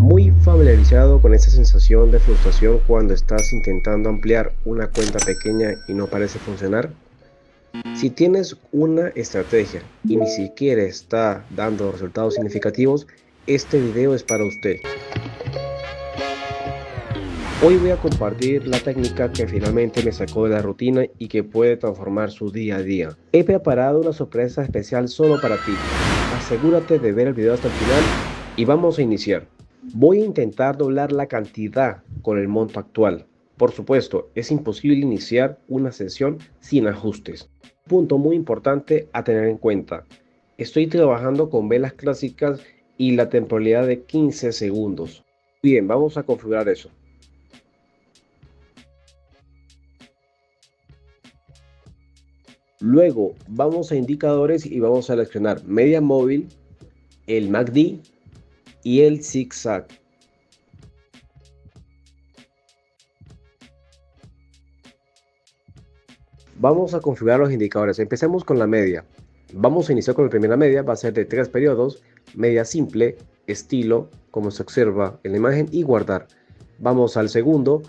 Muy familiarizado con esa sensación de frustración cuando estás intentando ampliar una cuenta pequeña y no parece funcionar. Si tienes una estrategia y ni siquiera está dando resultados significativos, este video es para usted. Hoy voy a compartir la técnica que finalmente me sacó de la rutina y que puede transformar su día a día. He preparado una sorpresa especial solo para ti. Asegúrate de ver el video hasta el final y vamos a iniciar. Voy a intentar doblar la cantidad con el monto actual. Por supuesto, es imposible iniciar una sesión sin ajustes. Punto muy importante a tener en cuenta. Estoy trabajando con velas clásicas y la temporalidad de 15 segundos. Bien, vamos a configurar eso. Luego vamos a indicadores y vamos a seleccionar media móvil, el MACD y el zigzag. Vamos a configurar los indicadores. Empecemos con la media. Vamos a iniciar con la primera media. Va a ser de 3 periodos. Media simple, estilo, como se observa en la imagen, y guardar. Vamos al segundo.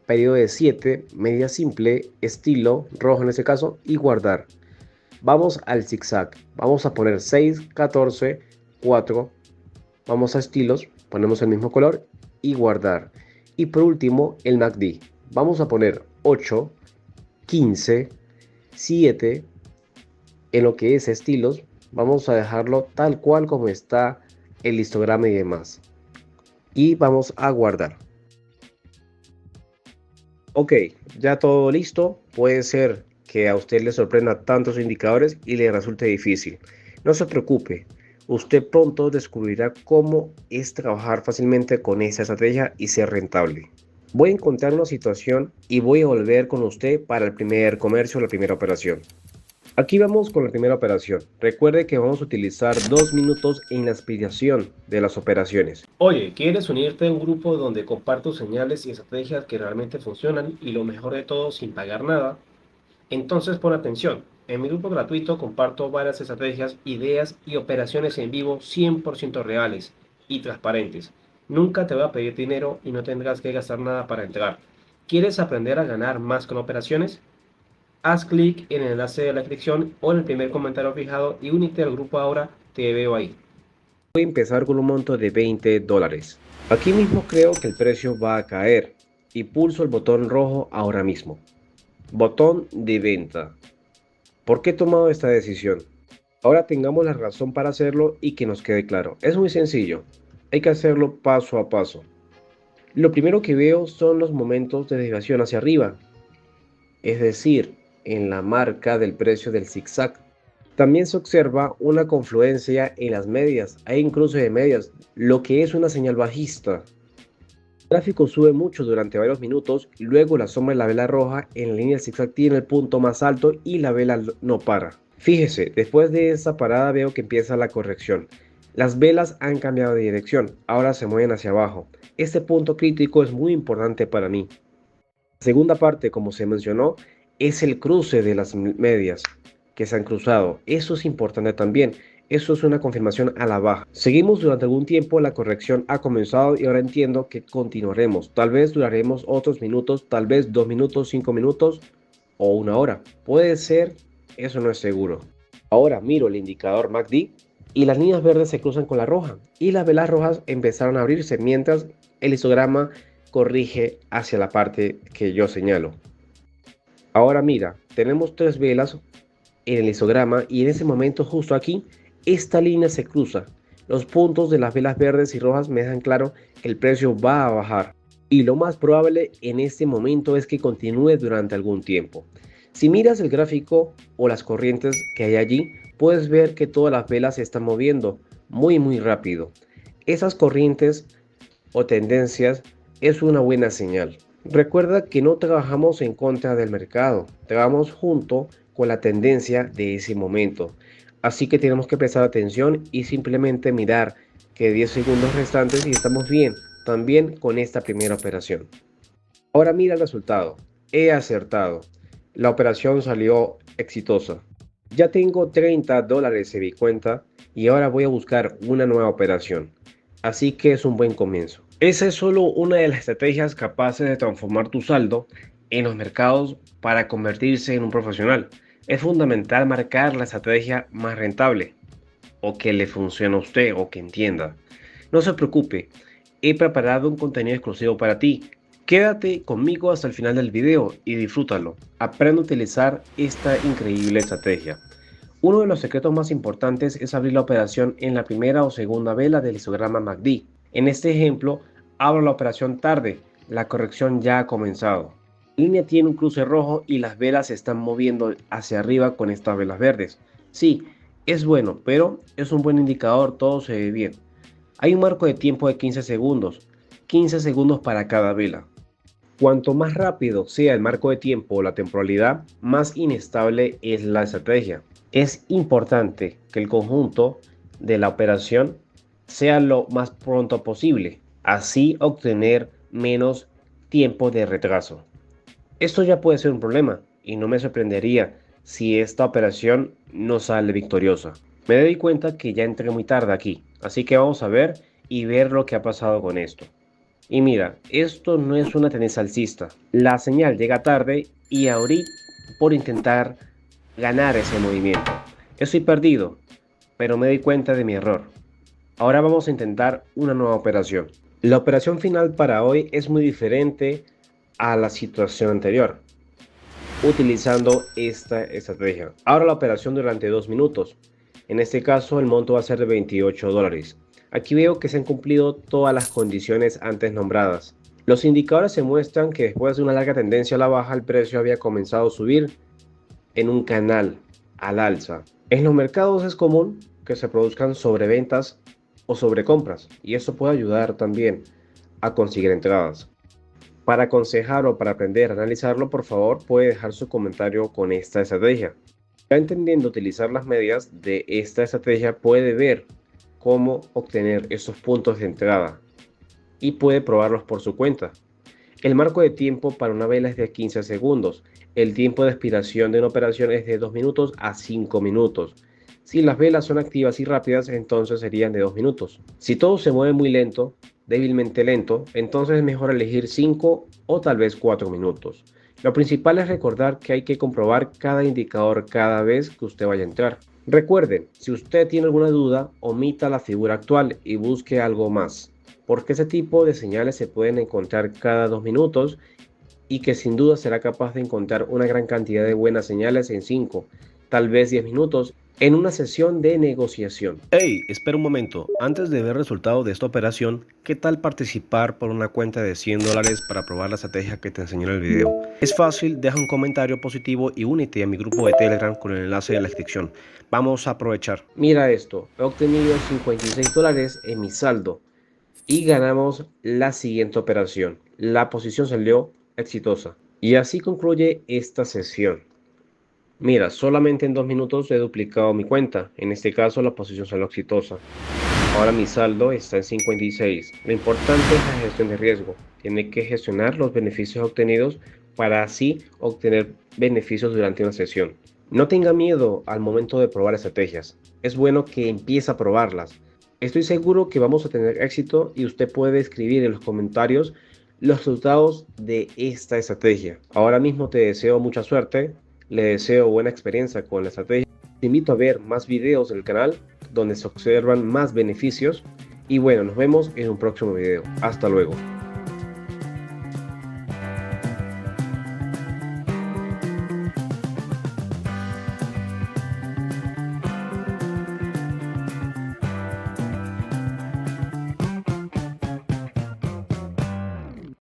Periodo de 7, media simple, estilo, rojo en este caso, y guardar. Vamos al zigzag. Vamos a poner 6, 14, 4. Vamos a estilos, ponemos el mismo color y guardar. Y por último, el MACD. Vamos a poner 8, 15, 7. En lo que es estilos, vamos a dejarlo tal cual como está el histograma y demás. Y vamos a guardar. Ok, ya todo listo. Puede ser que a usted le sorprenda tantos indicadores y le resulte difícil. No se preocupe, usted pronto descubrirá cómo es trabajar fácilmente con esta estrategia y ser rentable. Voy a encontrar una situación y voy a volver con usted para el primer comercio, la primera operación. Aquí vamos con la primera operación. Recuerde que vamos a utilizar 2 minutos en la explicación de las operaciones. Oye, ¿quieres unirte a un grupo donde comparto señales y estrategias que realmente funcionan y lo mejor de todo sin pagar nada? Entonces pon atención. En mi grupo gratuito comparto varias estrategias, ideas y operaciones en vivo 100% reales y transparentes. Nunca te voy a pedir dinero y no tendrás que gastar nada para entrar. ¿Quieres aprender a ganar más con operaciones? Haz clic en el enlace de la descripción o en el primer comentario fijado y únete al grupo ahora, te veo ahí. Voy a empezar con un monto de $20. Aquí mismo creo que el precio va a caer y pulso el botón rojo ahora mismo. Botón de venta. ¿Por qué he tomado esta decisión? Ahora tengamos la razón para hacerlo y que nos quede claro. Es muy sencillo. Hay que hacerlo paso a paso. Lo primero que veo son los momentos de desviación hacia arriba, es decir, en la marca del precio del zigzag. También se observa una confluencia en las medias, hay un cruce de medias, lo que es una señal bajista. El gráfico sube mucho durante varios minutos y luego la sombra de la vela roja en la línea del zigzag tiene el punto más alto y la vela no para. Fíjese, después de esta parada veo que empieza la corrección. Las velas han cambiado de dirección, ahora se mueven hacia abajo. Este punto crítico es muy importante para mí. La segunda parte, como se mencionó, es el cruce de las medias que se han cruzado. Eso es importante también. Eso es una confirmación a la baja. Seguimos durante algún tiempo, la corrección ha comenzado y ahora entiendo que continuaremos. Tal vez duraremos otros minutos, tal vez 2 minutos, 5 minutos o una hora. Puede ser, eso no es seguro. Ahora miro el indicador MACD y las líneas verdes se cruzan con la roja y las velas rojas empezaron a abrirse mientras el histograma corrige hacia la parte que yo señalo. Ahora mira, tenemos 3 velas en el histograma y en ese momento justo aquí, esta línea se cruza. Los puntos de las velas verdes y rojas me dejan claro que el precio va a bajar. Y lo más probable en este momento es que continúe durante algún tiempo. Si miras el gráfico o las corrientes que hay allí, puedes ver que todas las velas se están moviendo muy rápido. Esas corrientes o tendencias es una buena señal. Recuerda que no trabajamos en contra del mercado, trabajamos junto con la tendencia de ese momento. Así que tenemos que prestar atención y simplemente mirar que 10 segundos restantes y estamos bien, también con esta primera operación. Ahora mira el resultado. He acertado. La operación salió exitosa. Ya tengo $30 en mi cuenta y ahora voy a buscar una nueva operación. así que es un buen comienzo. Esa es solo una de las estrategias capaces de transformar tu saldo en los mercados para convertirse en un profesional. Es fundamental marcar la estrategia más rentable o que le funcione a usted o que entienda. No se preocupe, he preparado un contenido exclusivo para ti. Quédate conmigo hasta el final del video y disfrútalo. Aprende a utilizar esta increíble estrategia. Uno de los secretos más importantes es abrir la operación en la primera o segunda vela del histograma MACD. En este ejemplo, abro la operación tarde, la corrección ya ha comenzado. La línea tiene un cruce rojo y las velas se están moviendo hacia arriba con estas velas verdes. Sí, es bueno, pero es un buen indicador, todo se ve bien. Hay un marco de tiempo de 15 segundos para cada vela. Cuanto más rápido sea el marco de tiempo o la temporalidad, más inestable es la estrategia. Es importante que el conjunto de la operación sea lo más pronto posible, así obtener menos tiempo de retraso. Esto ya puede ser un problema y no me sorprendería si esta operación no sale victoriosa. Me doy cuenta que ya entré muy tarde aquí, así que vamos a ver y ver lo que ha pasado con esto. Y mira, esto no es una tendencia alcista. La señal llega tarde y abrí por intentar ganar ese movimiento. Estoy perdido, pero me doy cuenta de mi error. Ahora vamos a intentar una nueva operación. La operación final para hoy es muy diferente a la situación anterior, utilizando esta estrategia. Ahora la operación durante 2 minutos. En este caso el monto va a ser de $28. Aquí veo que se han cumplido todas las condiciones antes nombradas. Los indicadores se muestran que después de una larga tendencia a la baja, el precio había comenzado a subir en un canal al alza. En los mercados es común que se produzcan sobreventas o sobrecompras, y esto puede ayudar también a conseguir entradas. Para aconsejar o para aprender a analizarlo, por favor, puede dejar su comentario con esta estrategia. Ya entendiendo utilizar las medias de esta estrategia, puede ver cómo obtener esos puntos de entrada y puede probarlos por su cuenta. El marco de tiempo para una vela es de 15 segundos. El tiempo de expiración de una operación es de 2 minutos a 5 minutos. Si las velas son activas y rápidas, entonces serían de 2 minutos. Si todo se mueve muy lento, débilmente lento, entonces es mejor elegir 5 o tal vez 4 minutos. Lo principal es recordar que hay que comprobar cada indicador cada vez que usted vaya a entrar. Recuerden, si usted tiene alguna duda, omita la figura actual y busque algo más, porque ese tipo de señales se pueden encontrar cada 2 minutos y que sin duda será capaz de encontrar una gran cantidad de buenas señales en 5, tal vez 10 minutos en una sesión de negociación. Hey, espera un momento, antes de ver el resultado de esta operación, ¿qué tal participar por una cuenta de $100 para probar la estrategia que te enseñé en el video? Es fácil, deja un comentario positivo y únete a mi grupo de Telegram con el enlace de la descripción. Vamos a aprovechar. Mira esto, he obtenido $56 en mi saldo y ganamos la siguiente operación. La posición salió exitosa. Y así concluye esta sesión. Mira, solamente en 2 minutos he duplicado mi cuenta. En este caso la posición salió exitosa. Ahora mi saldo está en 56. Lo importante es la gestión de riesgo. Tiene que gestionar los beneficios obtenidos para así obtener beneficios durante una sesión. No tenga miedo al momento de probar estrategias. Es bueno que empiece a probarlas. Estoy seguro que vamos a tener éxito y usted puede escribir en los comentarios los resultados de esta estrategia. Ahora mismo te deseo mucha suerte, le deseo buena experiencia con la estrategia. Te invito a ver más videos del canal donde se observan más beneficios y bueno, nos vemos en un próximo video. Hasta luego.